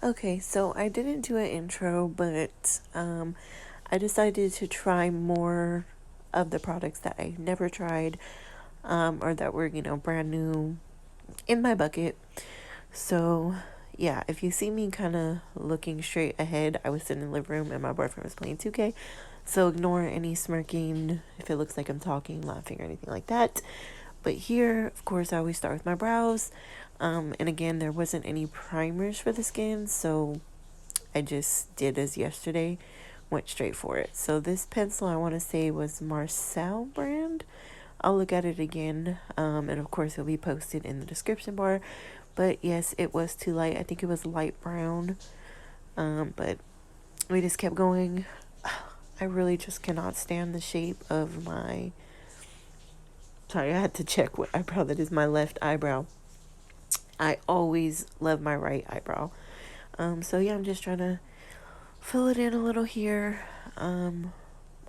Okay, so I didn't do an intro, but I decided to try more of the products that I never tried, or that were, brand new in my bucket. So, yeah, if you see me kind of looking straight ahead, I was sitting in the living room and my boyfriend was playing 2K. So, ignore any smirking if it looks like I'm talking, laughing, or anything like that. But here, of course, I always start with my brows. And again, there wasn't any primers for the skin, so I just did as yesterday, went straight for it. So this pencil I want to say was Marcel brand. I'll look at it again, and of course it'll be posted in the description bar. But yes, it was too light. I think it was light brown. But we just kept going. I really just cannot stand the shape of my. Sorry, I had to check what eyebrow that is. My left eyebrow. I always love my right eyebrow. So yeah, I'm just trying to fill it in a little here. I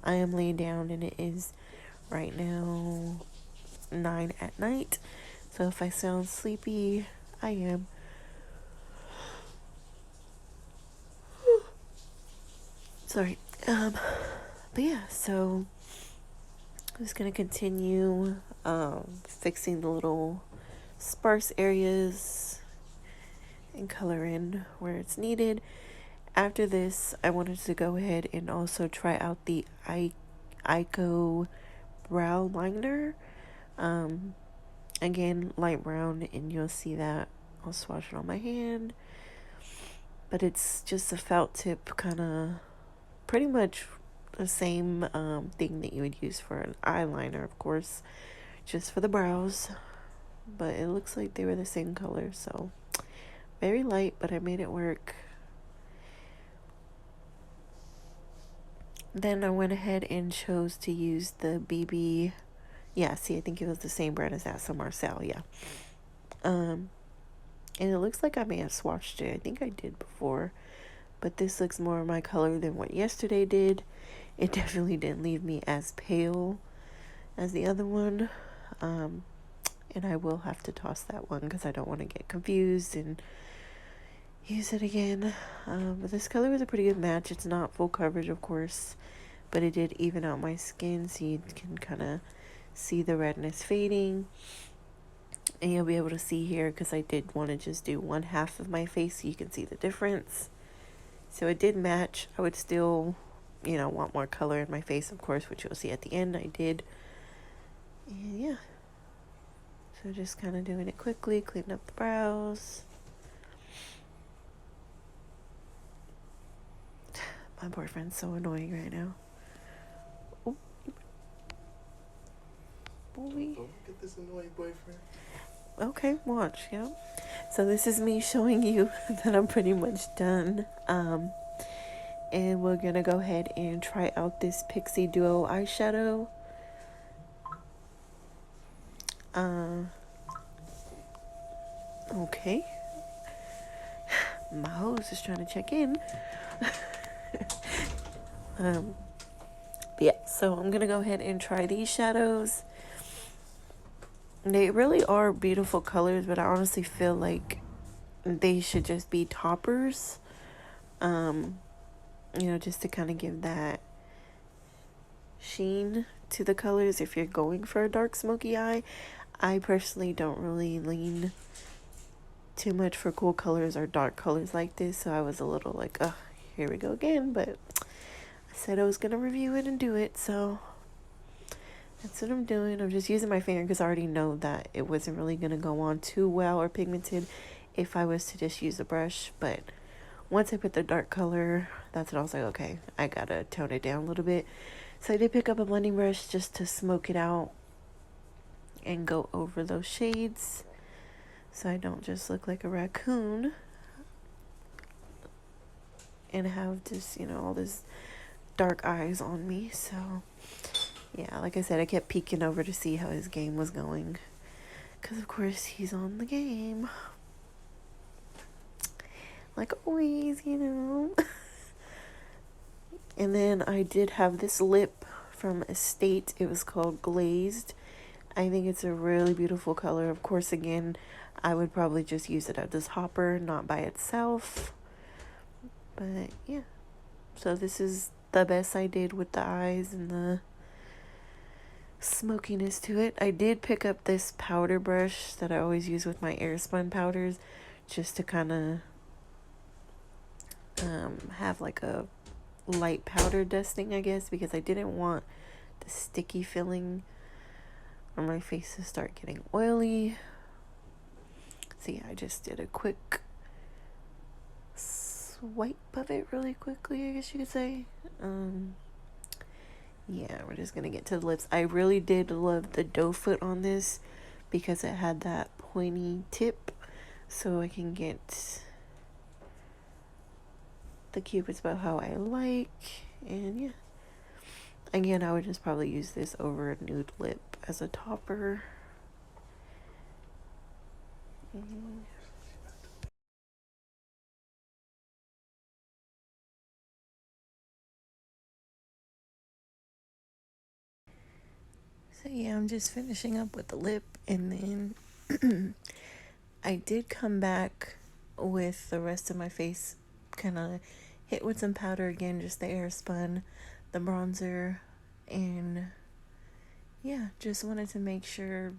am laying down and it is right now 9 at night. So if I sound sleepy, I am. Sorry. But yeah, so I'm just gonna continue fixing the little sparse areas and color in where it's needed. After this, I wanted to go ahead and also try out the Ico Brow Liner. Again, light brown, and you'll see that. I'll swatch it on my hand. But it's just a felt tip, kind of pretty much the same thing that you would use for an eyeliner, of course, just for the brows. But it looks like they were the same color, so very light, but I made it work. Then I went ahead and chose to use the BB. Yeah, see, I think it was the same brand as that, so Marcel, yeah. And it looks like I may have swatched it. I think I did before, but this looks more my color than what yesterday did. It definitely didn't leave me as pale as the other one. And I will have to toss that one because I don't want to get confused and use it again. But this color was a pretty good match. It's not full coverage, of course, but it did even out my skin, so you can kind of see the redness fading. And you'll be able to see here because I did want to just do one half of my face so you can see the difference. So it did match. I would still, want more color in my face, of course, which you'll see at the end. I did. And yeah. So just kind of doing it quickly, cleaning up the brows. My boyfriend's so annoying right now. Oh, boy. Don't get this annoying boyfriend. Okay, watch, yeah. So this is me showing you that I'm pretty much done. And we're gonna go ahead and try out this Pixie Duo Eyeshadow. Okay. My hose is trying to check in. But yeah, so I'm gonna go ahead and try these shadows. They really are beautiful colors, but I honestly feel like they should just be toppers. Just to kind of give that sheen to the colors if you're going for a dark smoky eye. I personally don't really lean too much for cool colors or dark colors like this, so I was a little like, oh, here we go again, but I said I was gonna review it and do it, so that's what I'm doing. I'm just using my finger because I already know that it wasn't really gonna go on too well or pigmented if I was to just use a brush. But once I put the dark color, that's when I was like, okay, I gotta tone it down a little bit. So I did pick up a blending brush just to smoke it out and go over those shades so I don't just look like a raccoon and have this, all this dark eyes on me. So yeah, like I said, I kept peeking over to see how his game was going because of course he's on the game like always. And then I did have this lip from Estate. It was called Glazed. I think it's a really beautiful color. Of course, again, I would probably just use it as this hopper, not by itself. But yeah, so this is the best I did with the eyes and the smokiness to it. I did pick up this powder brush that I always use with my airspun powders, just to kind of have like a light powder dusting, I guess, because I didn't want the sticky feeling on my face to start getting oily. So yeah, I just did a quick swipe of it really quickly, I guess you could say. Yeah, we're just gonna get to the lips. I really did love the doe foot on this because it had that pointy tip, so I can get the cupid's bow how I like. And yeah, again, I would just probably use this over a nude lip as a topper. So yeah, I'm just finishing up with the lip, and then I did come back with the rest of my face kind of hit with some powder again, just the airspun, the bronzer, and yeah, just wanted to make sure,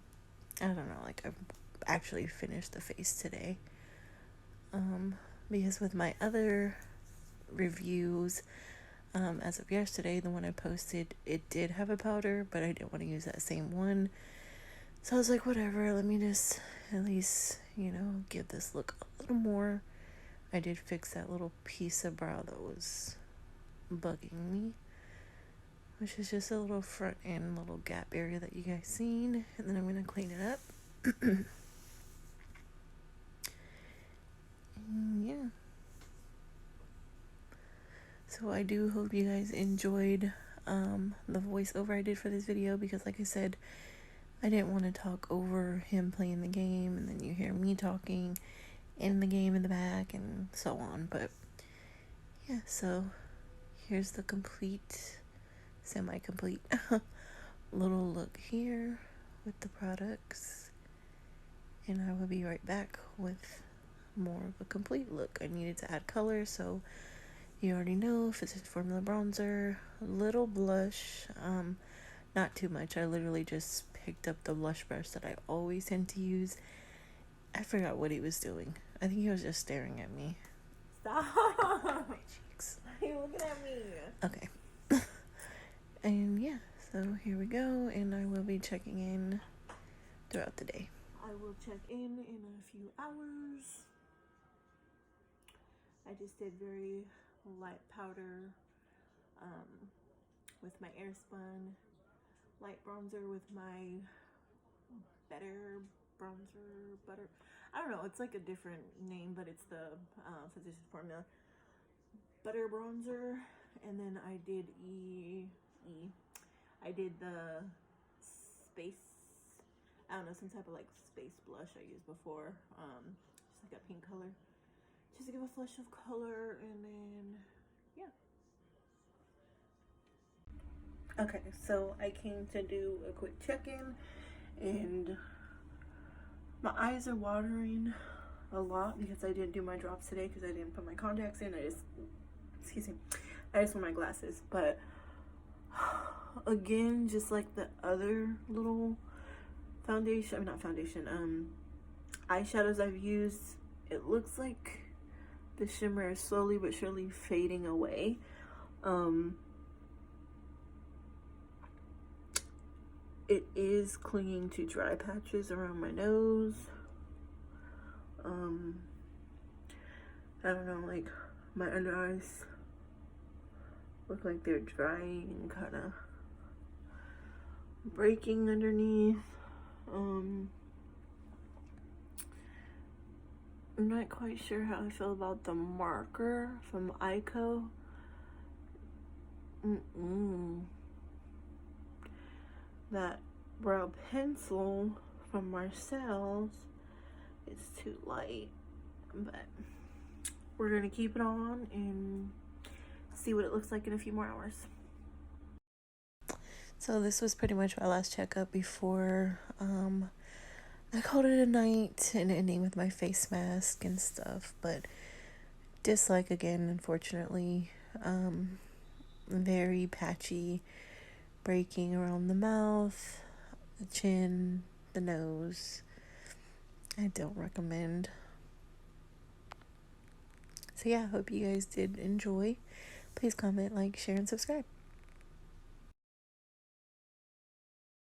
I don't know, like I actually finished the face today. Because with my other reviews, as of yesterday, the one I posted, it did have a powder, but I didn't want to use that same one. So I was like, whatever, let me just at least, give this look a little more. I did fix that little piece of brow that was bugging me, which is just a little front and little gap area that you guys seen. And then I'm going to clean it up. Yeah. So I do hope you guys enjoyed the voiceover I did for this video, because like I said, I didn't want to talk over him playing the game and then you hear me talking in the game in the back and so on. But yeah, so here's the complete, semi-complete little look here with the products, and I will be right back with more of a complete look. I needed to add color, so you already know, Physicians Formula bronzer, little blush, not too much. I literally just picked up the blush brush that I always tend to use. I forgot what he was doing. I think he was just staring at me. Stop! My cheeks. Why are you looking at me? Okay. And yeah, so here we go, and I will be checking in throughout the day. I will check in a few hours. I just did very light powder with my airspun, light bronzer with my better bronzer, butter. I don't know, it's like a different name, but it's the Physicians Formula butter bronzer. And then I did I did the space, I don't know, some type of like space blush I used before, just like a pink color, just to give a flush of color. And then yeah. Okay, so I came to do a quick check-in, and my eyes are watering a lot because I didn't do my drops today because I didn't put my contacts in. I just wear my glasses. But again, just like the other little eyeshadows I've used, it looks like the shimmer is slowly but surely fading away. It is clinging to dry patches around my nose. I don't know, like my under eyes look like they're drying and kind of breaking underneath. I'm not quite sure how I feel about the marker from Ico. That brow pencil from Marcel's is too light, but we're gonna keep it on and see what it looks like in a few more hours. So this was pretty much my last checkup before I called it a night and ending with my face mask and stuff. But dislike again, unfortunately. Very patchy, breaking around the mouth, the chin, the nose. I don't recommend. So yeah, hope you guys did enjoy. Please comment, like, share, and subscribe.